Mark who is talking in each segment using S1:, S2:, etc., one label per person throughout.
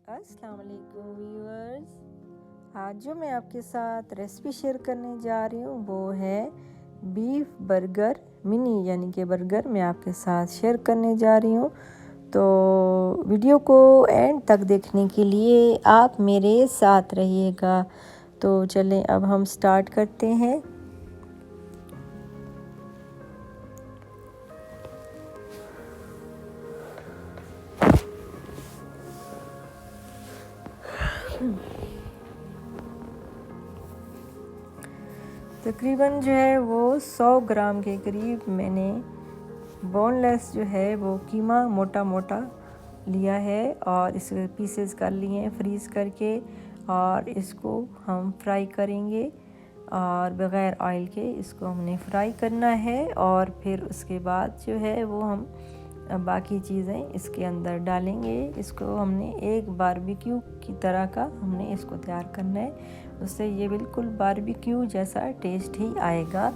S1: अस्सलाम वालेकुम व्यूअर्स। आज जो मैं आपके साथ रेसिपी शेयर करने जा रही हूँ वो है बीफ बर्गर मिनी, यानी कि बर्गर मैं आपके साथ शेयर करने जा रही हूँ। तो वीडियो को एंड तक देखने के लिए आप मेरे साथ रहिएगा। तो चलें अब हम स्टार्ट करते हैं। तकरीबन जो है वो 100 ग्राम के करीब मैंने बोनलेस जो है वो कीमा मोटा मोटा लिया है और इसे पीसेस कर लिए हैं फ्रीज़ करके, और इसको हम फ्राई करेंगे और बग़ैर ऑयल के इसको हमने फ्राई करना है। और फिर उसके बाद जो है वो हम बाकी चीज़ें इसके अंदर डालेंगे। इसको हमने एक बारबेक्यू की तरह का हमने इसको तैयार करना है, उससे ये बिल्कुल बारबेक्यू जैसा टेस्ट ही आएगा।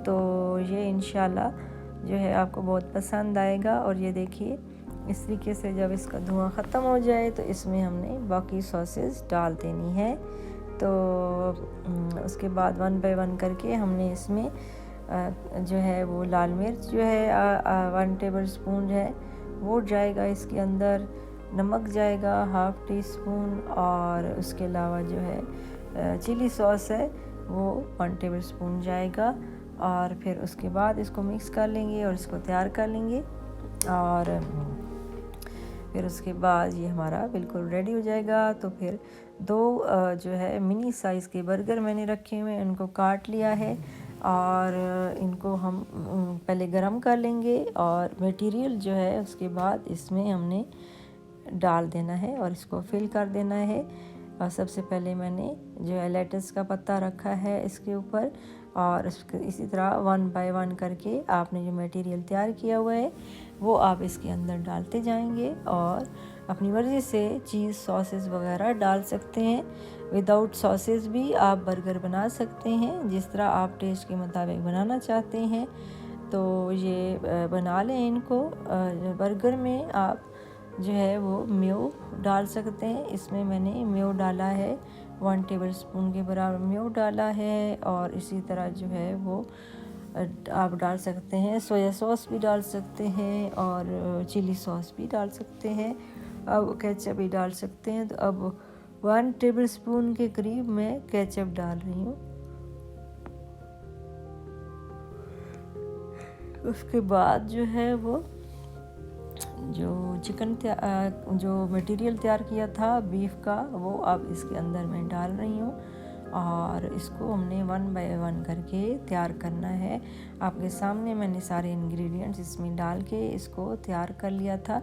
S1: तो ये इंशाल्लाह जो है आपको बहुत पसंद आएगा। और ये देखिए इस तरीके से जब इसका धुआं ख़त्म हो जाए तो इसमें हमने बाकी सॉसेस डाल देनी है। तो उसके बाद 1 बाय 1 करके हमने इसमें जो है वो लाल मिर्च जो है 1 टेबल स्पून जो है वो जाएगा इसके अंदर, नमक जाएगा 1/2 टीस्पून, और उसके अलावा जो है चिली सॉस है वो 1 टेबल स्पून जाएगा। और फिर उसके बाद इसको मिक्स कर लेंगे और इसको तैयार कर लेंगे। और फिर उसके बाद ये हमारा बिल्कुल रेडी हो जाएगा। तो फिर 2 जो है मिनी साइज़ के बर्गर मैंने रखे हुए हैं, उनको काट लिया है और इनको हम पहले गरम कर लेंगे। और मटेरियल जो है उसके बाद इसमें हमने डाल देना है और इसको फिल कर देना है। और सबसे पहले मैंने जो है लेटस का पत्ता रखा है इसके ऊपर, और इसी तरह 1 बाय 1 करके आपने जो मटेरियल तैयार किया हुआ है वो आप इसके अंदर डालते जाएंगे। और अपनी मर्ज़ी से चीज़ सॉसेस वगैरह डाल सकते हैं। विदाउट सॉसेस भी आप बर्गर बना सकते हैं, जिस तरह आप टेस्ट के मुताबिक बनाना चाहते हैं। तो ये बना लें इनको। बर्गर में आप जो है वो मेयो डाल सकते हैं। इसमें मैंने मेयो डाला है 1 टेबल स्पून के बराबर मेयो डाला है। और इसी तरह जो है वो आप डाल सकते हैं, सोया सॉस भी डाल सकते हैं और चिली सॉस भी डाल सकते हैं, अब केचप भी डाल सकते हैं। तो अब 1 टेबल स्पून के करीब मैं केचप डाल रही हूँ। उसके बाद जो है वो जो जो मटेरियल तैयार किया था बीफ का वो अब इसके अंदर मैं डाल रही हूँ। और इसको हमने 1 बाय 1 करके तैयार करना है। आपके सामने मैंने सारे इंग्रेडिएंट्स इसमें डाल के इसको तैयार कर लिया था।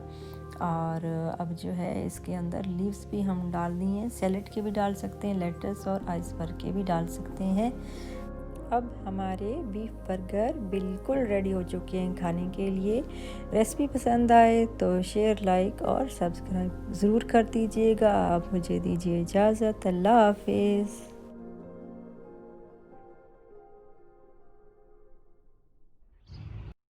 S1: और अब जो है इसके अंदर लीव्स भी हम डाल दिए, सैलेड के भी डाल सकते हैं, लेटस और आइसबर्ग के भी डाल सकते हैं। अब हमारे बीफ बर्गर बिल्कुल रेडी हो चुके हैं खाने के लिए। रेसिपी पसंद आए तो शेयर, लाइक और सब्सक्राइब ज़रूर कर दीजिएगा। आप मुझे दीजिए इजाज़त। अल्लाह हाफिज़।